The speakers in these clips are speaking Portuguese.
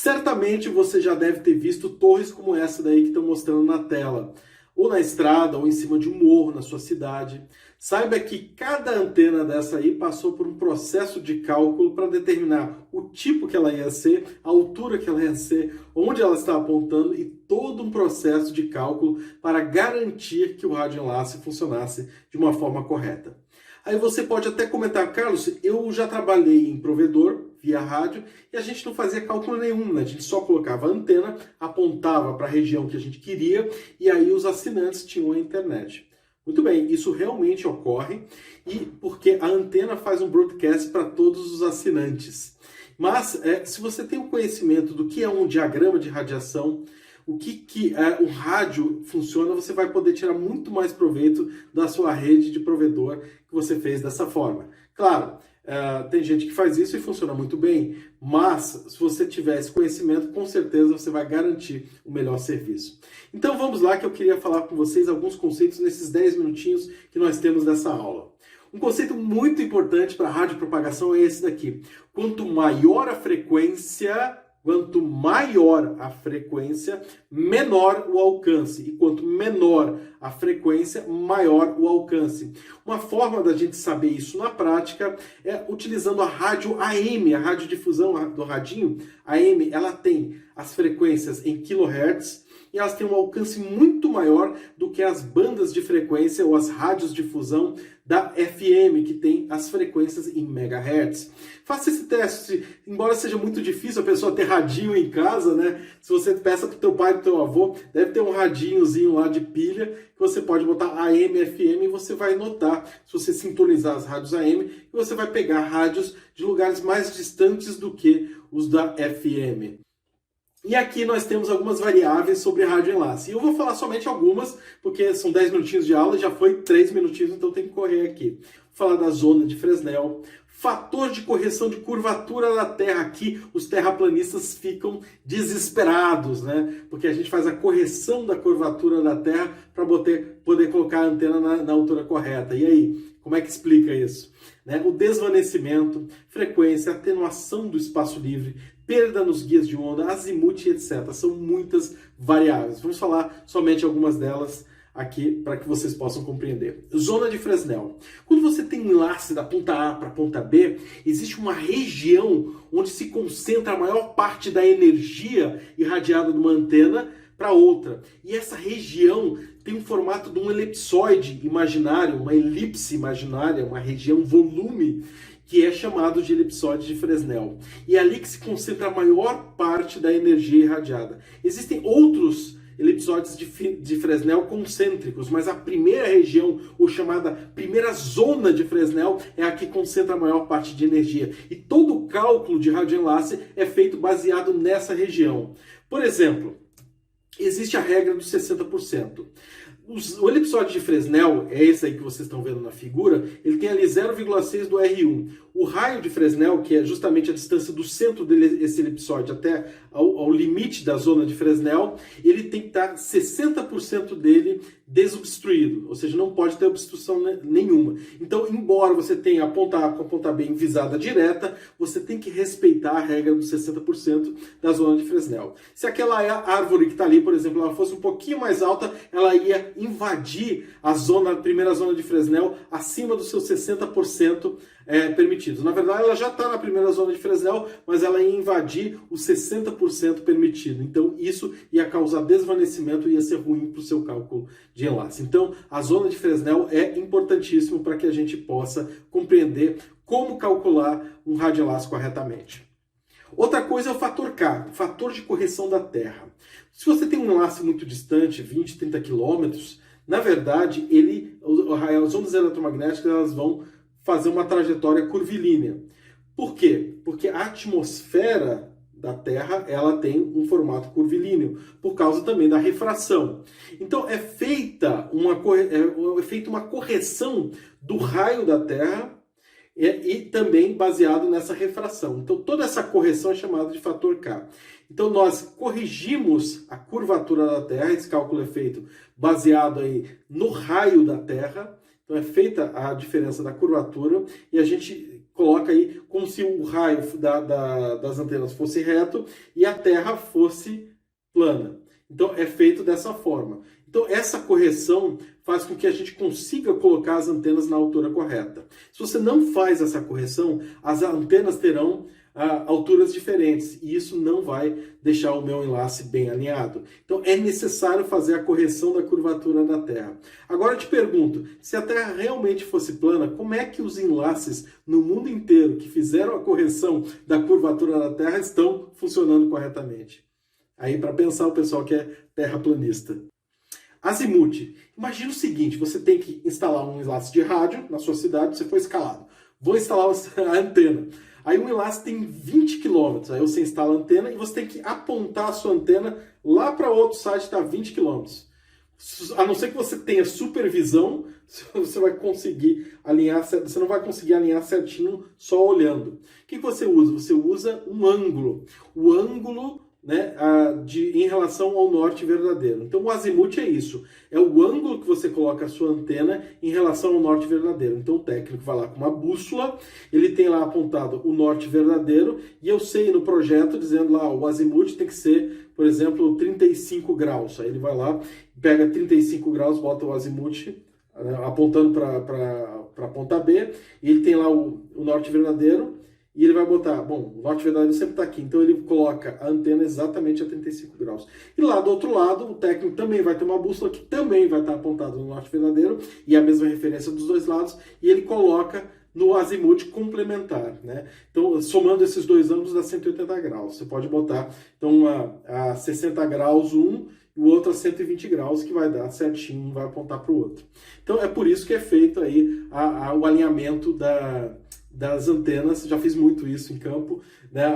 Certamente você já deve ter visto torres como essa daí que estão mostrando na tela, ou na estrada, ou em cima de um morro na sua cidade. Saiba que cada antena dessa aí passou por um processo de cálculo para determinar o tipo que ela ia ser, a altura que ela ia ser, onde ela está apontando e todo um processo de cálculo para garantir que o radioenlace funcionasse de uma forma correta. Aí você pode até comentar, Carlos, eu já trabalhei em provedor via rádio e a gente não fazia cálculo nenhum, né? A gente só colocava a antena, apontava para a região que a gente queria e aí os assinantes tinham a internet. Muito bem, isso realmente ocorre e porque a antena faz um broadcast para todos os assinantes. Mas se você tem o conhecimento do que é um diagrama de radiação, o o rádio funciona, você vai poder tirar muito mais proveito da sua rede de provedor que você fez dessa forma. Claro, tem gente que faz isso e funciona muito bem, mas se você tiver esse conhecimento, com certeza você vai garantir o melhor serviço. Então vamos lá que eu queria falar com vocês alguns conceitos nesses 10 minutinhos que nós temos nessa aula. Um conceito muito importante para a radiopropagação é esse daqui. Quanto maior a frequência, menor o alcance. E quanto menor a frequência, maior o alcance. Uma forma da gente saber isso na prática é utilizando a rádio AM, a radiodifusão do radinho. A AM, ela tem as frequências em kHz e elas têm um alcance muito maior do que as bandas de frequência ou as rádios de difusão da FM, que tem as frequências em megahertz. Faça esse teste, embora seja muito difícil a pessoa ter radinho em casa, né? Se você peça para o teu pai e para o teu avô, deve ter um radinhozinho lá de pilha, que você pode botar AM, FM, e você vai notar, se você sintonizar as rádios AM, que você vai pegar rádios de lugares mais distantes do que os da FM. E aqui nós temos algumas variáveis sobre radioenlace. E eu vou falar somente algumas, porque são 10 minutinhos de aula, já foi 3 minutinhos, então tem que correr aqui. Vou falar da zona de Fresnel, fator de correção de curvatura da Terra. Aqui os terraplanistas ficam desesperados, né? Porque a gente faz a correção da curvatura da Terra para poder colocar a antena na altura correta. E aí, como é que explica isso? Né? O desvanecimento, frequência, atenuação do espaço livre, perda nos guias de onda, azimuth, etc. São muitas variáveis. Vamos falar somente algumas delas aqui para que vocês possam compreender. Zona de Fresnel. Quando você tem um enlace da ponta A para a ponta B, existe uma região onde se concentra a maior parte da energia irradiada de uma antena para outra. E essa região tem um formato de um elipsoide imaginário, uma elipse imaginária, uma região volume, que é chamado de elipsoide de Fresnel. E é ali que se concentra a maior parte da energia irradiada. Existem outros elipsoides de Fresnel concêntricos, mas a primeira região, ou chamada primeira zona de Fresnel, é a que concentra a maior parte de energia. E todo o cálculo de radioenlace é feito baseado nessa região. Por exemplo, existe a regra dos 60%. O elipsoide de Fresnel, é esse aí que vocês estão vendo na figura, ele tem ali 0,6 do R1. O raio de Fresnel, que é justamente a distância do centro desse elipsoide até ao limite da zona de Fresnel, ele tem que estar 60% dele desobstruído, ou seja, não pode ter obstrução nenhuma. Então, embora você tenha a ponta A com a ponta B em visada direta, você tem que respeitar a regra dos 60% da zona de Fresnel. Se aquela árvore que está ali, por exemplo, ela fosse um pouquinho mais alta, ela ia invadir a primeira zona de Fresnel acima dos seus 60% permitidos. Na verdade, ela já está na primeira zona de Fresnel, mas ela ia invadir os 60% permitido. Então, isso ia causar desvanecimento e ia ser ruim para o seu cálculo de enlace. Então, a zona de Fresnel é importantíssimo para que a gente possa compreender como calcular um radioenlace corretamente. Outra coisa é o fator K, o fator de correção da Terra. Se você tem um enlace muito distante, 20, 30 quilômetros, na verdade, as ondas eletromagnéticas elas vão fazer uma trajetória curvilínea. Por quê? Porque a atmosfera da Terra ela tem um formato curvilíneo, por causa também da refração. Então é feita uma correção do raio da Terra e também baseado nessa refração. Então toda essa correção é chamada de fator K. Então nós corrigimos a curvatura da Terra, esse cálculo é feito baseado aí no raio da Terra. Então é feita a diferença da curvatura e a gente coloca aí como se o raio das antenas fosse reto e a Terra fosse plana. Então é feito dessa forma. Então essa correção faz com que a gente consiga colocar as antenas na altura correta. Se você não faz essa correção, as antenas terão alturas diferentes e isso não vai deixar o meu enlace bem alinhado. Então é necessário fazer a correção da curvatura da Terra. Agora eu te pergunto, se a Terra realmente fosse plana, como é que os enlaces no mundo inteiro que fizeram a correção da curvatura da Terra estão funcionando corretamente? Aí para pensar o pessoal que é terraplanista. Azimuth. Imagina o seguinte, você tem que instalar um enlace de rádio na sua cidade, você foi escalado. Vou instalar a antena. Aí o enlace tem 20 km, aí você instala a antena e você tem que apontar a sua antena lá para outro site que está a 20 km. A não ser que você tenha supervisão, você vai conseguir alinhar, você não vai conseguir alinhar certinho só olhando. O que você usa? Você usa um ângulo. O ângulo, né, em relação ao norte verdadeiro. Então o azimuth é isso, é o ângulo que você coloca a sua antena em relação ao norte verdadeiro. Então o técnico vai lá com uma bússola, ele tem lá apontado o norte verdadeiro, e eu sei no projeto dizendo lá, o azimuth tem que ser, por exemplo, 35 graus. Aí ele vai lá, pega 35 graus, bota o azimuth apontando para a ponta B, e ele tem lá o norte verdadeiro, e ele vai botar, bom, o norte verdadeiro sempre está aqui, então ele coloca a antena exatamente a 35 graus. E lá do outro lado, o técnico também vai ter uma bússola que também vai estar apontada no norte verdadeiro, e a mesma referência dos dois lados, e ele coloca no azimuth complementar, né? Então, somando esses dois ângulos dá 180 graus. Você pode botar, então, a 60 graus um, e o outro a 120 graus, que vai dar certinho, um vai apontar para o outro. Então, é por isso que é feito aí o alinhamento das antenas. Já fiz muito isso em campo, né,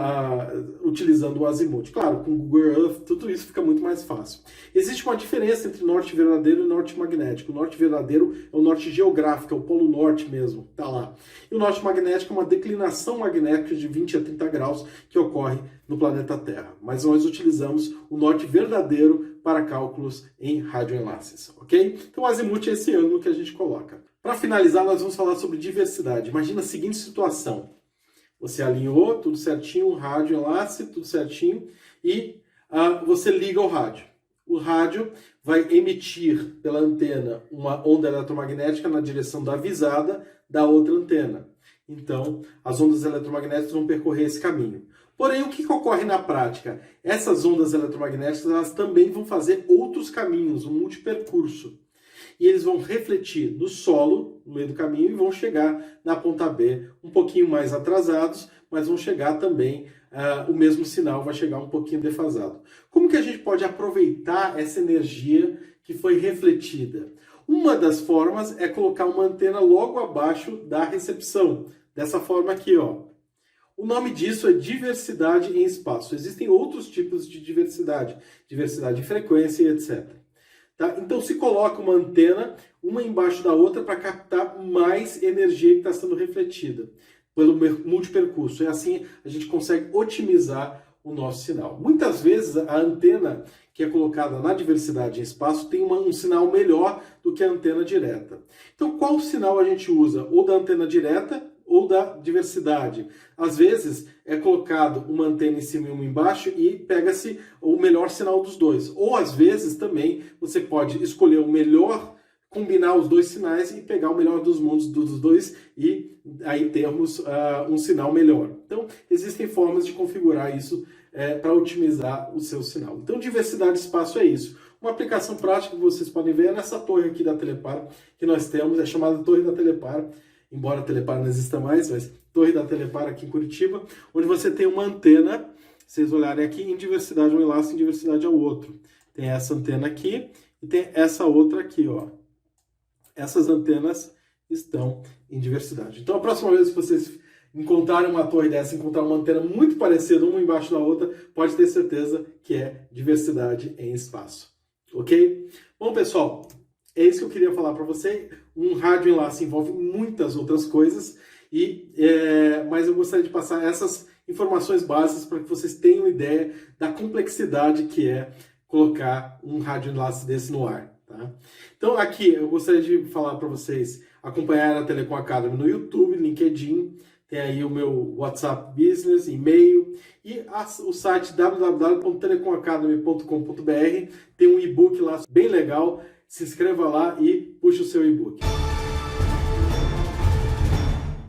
utilizando o azimuth. Claro, com o Google Earth, tudo isso fica muito mais fácil. Existe uma diferença entre norte verdadeiro e norte magnético. O norte verdadeiro é o norte geográfico, é o polo norte mesmo, tá lá. E o norte magnético é uma declinação magnética de 20 a 30 graus que ocorre no planeta Terra. Mas nós utilizamos o norte verdadeiro para cálculos em radioenlaces, ok? Então o azimuth é esse ângulo que a gente coloca. Para finalizar, nós vamos falar sobre diversidade. Imagina a seguinte situação. Você alinhou tudo certinho, rádio, enlace, tudo certinho, e você liga o rádio. O rádio vai emitir pela antena uma onda eletromagnética na direção da visada da outra antena. Então, as ondas eletromagnéticas vão percorrer esse caminho. Porém, o que ocorre na prática? Essas ondas eletromagnéticas elas também vão fazer outros caminhos, um multipercurso. E eles vão refletir no solo, no meio do caminho, e vão chegar na ponta B um pouquinho mais atrasados, mas vão chegar também, o mesmo sinal vai chegar um pouquinho defasado. Como que a gente pode aproveitar essa energia que foi refletida? Uma das formas é colocar uma antena logo abaixo da recepção, dessa forma aqui, ó. O nome disso é diversidade em espaço. Existem outros tipos de diversidade, diversidade de frequência e etc. Tá? Então se coloca uma antena, uma embaixo da outra, para captar mais energia que está sendo refletida pelo multipercurso. E assim a gente consegue otimizar o nosso sinal. Muitas vezes a antena que é colocada na diversidade em espaço tem um sinal melhor do que a antena direta. Então qual sinal a gente usa? Ou da antena direta ou da diversidade. Às vezes é colocado uma antena em cima e uma embaixo e pega-se o melhor sinal dos dois. Ou às vezes também você pode escolher o melhor, combinar os dois sinais e pegar o melhor dos mundos dos dois e aí termos um sinal melhor. Então existem formas de configurar isso para otimizar o seu sinal. Então diversidade de espaço é isso. Uma aplicação prática que vocês podem ver é nessa torre aqui da Telepar que nós temos, é chamada Torre da Telepar. Embora a Telepar não exista mais, mas Torre da Telepar aqui em Curitiba, onde você tem uma antena, vocês olharem aqui, em diversidade um enlace, em diversidade ao outro. Tem essa antena aqui e tem essa outra aqui, ó. Essas antenas estão em diversidade. Então a próxima vez que vocês encontrarem uma torre dessa, encontrar uma antena muito parecida, uma embaixo da outra, pode ter certeza que é diversidade em espaço. Ok? Bom, pessoal, é isso que eu queria falar para você. Um rádio enlace envolve muitas outras coisas, mas eu gostaria de passar essas informações básicas para que vocês tenham ideia da complexidade que é colocar um rádio enlace desse no ar. Tá? Então aqui eu gostaria de falar para vocês acompanhar a Telecom Academy no YouTube, LinkedIn, tem aí o meu WhatsApp Business, e-mail e o site www.telecomacademy.com.br. Tem um e-book lá bem legal. Se inscreva lá e puxe o seu e-book.